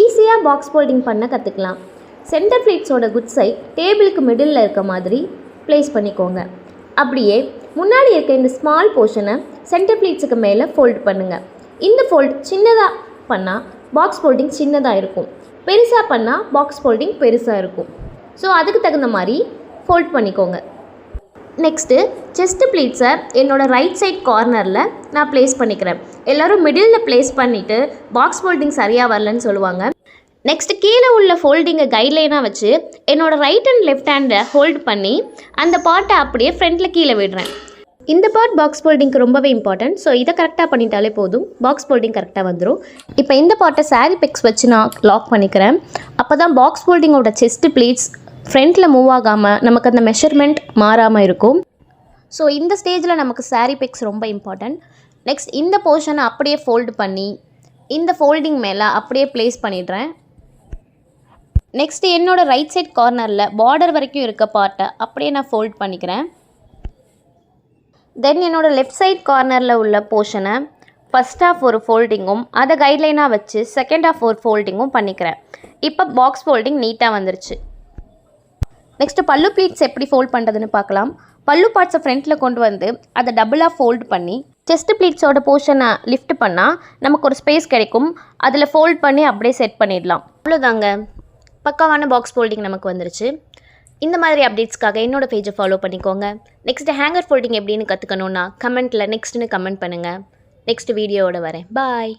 ஈஸியாக box folding பண்ண கற்றுக்கலாம். சென்டர் ப்ளீட்ஸோட குட் சைட் டேபிளுக்கு மிடில் இருக்க மாதிரி ப்ளேஸ் பண்ணிக்கோங்க. அப்படியே முன்னாடி இருக்க இந்த ஸ்மால் போர்ஷனை சென்டர் ப்ளீட்ஸுக்கு மேலே ஃபோல்ட் பண்ணுங்கள். இந்த ஃபோல்ட் சின்னதாக பண்ணால் பாக்ஸ் ஃபோல்டிங் சின்னதாக இருக்கும், பெருசாக பண்ணால் பாக்ஸ் ஃபோல்டிங் பெருசாக இருக்கும். ஸோ அதுக்கு தகுந்த மாதிரி ஃபோல்ட் பண்ணிக்கோங்க. நெக்ஸ்ட்டு செஸ்ட் ப்ளீட்ஸை என்னோடய ரைட் சைட் கார்னரில் நான் ப்ளேஸ் பண்ணிக்கிறேன். எல்லோரும் மிடில் ப்ளேஸ் பண்ணிவிட்டு பாக்ஸ் ஃபோல்டிங் சரியாக வரலன்னு சொல்லுவாங்க. நெக்ஸ்ட்டு கீழே உள்ள ஃபோல்டிங்கை கைட்லைனாக வச்சு என்னோடய ரைட் அண்ட் லெஃப்ட் ஹேண்டை ஹோல்ட் பண்ணி அந்த பார்ட்டை அப்படியே ஃப்ரண்ட்டில் கீழே விடுறேன். இந்த பார்ட் பாக்ஸ் ஃபோல்டிங்க்கு ரொம்பவே இம்பார்ட்டன்ட். ஸோ இதை கரெக்டாக பண்ணிட்டாலே போதும், பாக்ஸ் ஃபோல்டிங் கரெக்டாக வந்துடும். இப்போ இந்த பார்ட்டை சாரீ பிக்ஸ் வச்சு நான் லாக் பண்ணிக்கிறேன். அப்போ தான் பாக்ஸ் ஃபோல்டிங்கோட செஸ்ட் ப்ளீட்ஸ் ஃப்ரண்ட்டில் மூவ் ஆகாமல் நமக்கு அந்த மெஷர்மெண்ட் மாறாமல் இருக்கும். ஸோ இந்த ஸ்டேஜில் நமக்கு சாரீ பிக்ஸ் ரொம்ப இம்பார்ட்டன்ட். நெக்ஸ்ட் இந்த போர்ஷனை அப்படியே ஃபோல்டு பண்ணி இந்த ஃபோல்டிங் மேலே அப்படியே ப்ளேஸ் பண்ணிடுறேன். நெக்ஸ்ட்டு என்னோடய ரைட் சைட் கார்னரில் பார்டர் வரைக்கும் இருக்க பார்ட்டை அப்படியே நான் ஃபோல்ட் பண்ணிக்கிறேன். தென் என்னோடய லெஃப்ட் சைட் கார்னரில் உள்ள போர்ஷனை ஃபஸ்ட் ஆஃப் ஒரு ஃபோல்டிங்கும் அதை கைட்லைனாக வச்சு செகண்ட் ஆஃப் ஒரு ஃபோல்டிங்கும் பண்ணிக்கிறேன். இப்போ பாக்ஸ் ஃபோல்டிங் நீட்டாக வந்துருச்சு. நெக்ஸ்ட்டு பல்லு ப்ளீட்ஸ் எப்படி ஃபோல்ட் பண்ணுறதுன்னு பார்க்கலாம். பல்லு பார்ட்ஸை ஃப்ரண்ட்டில் கொண்டு வந்து அதை டபுளாக ஃபோல்ட் பண்ணி செஸ்ட் ப்ளீட்ஸோட போர்ஷனை லிஃப்ட் பண்ணால் நமக்கு ஒரு ஸ்பேஸ் கிடைக்கும். அதில் ஃபோல்ட் பண்ணி அப்படியே செட் பண்ணிடலாம். அவ்வளோதாங்க, பக்காவான பாக்ஸ் ஃபோல்டிங் நமக்கு வந்துருச்சு. இந்த மாதிரி அப்டேட்ஸ்க்காக என்னோடய பேஜை ஃபாலோ பண்ணிக்கோங்க. நெக்ஸ்ட்டு ஹேங்கர் ஃபோல்டிங் எப்படின்னு கற்றுக்கணுன்னா கமெண்ட்டில் நெக்ஸ்ட்டுன்னு கமெண்ட் பண்ணுங்கள். நெக்ஸ்ட் வீடியோவோட வரேன். பாய்.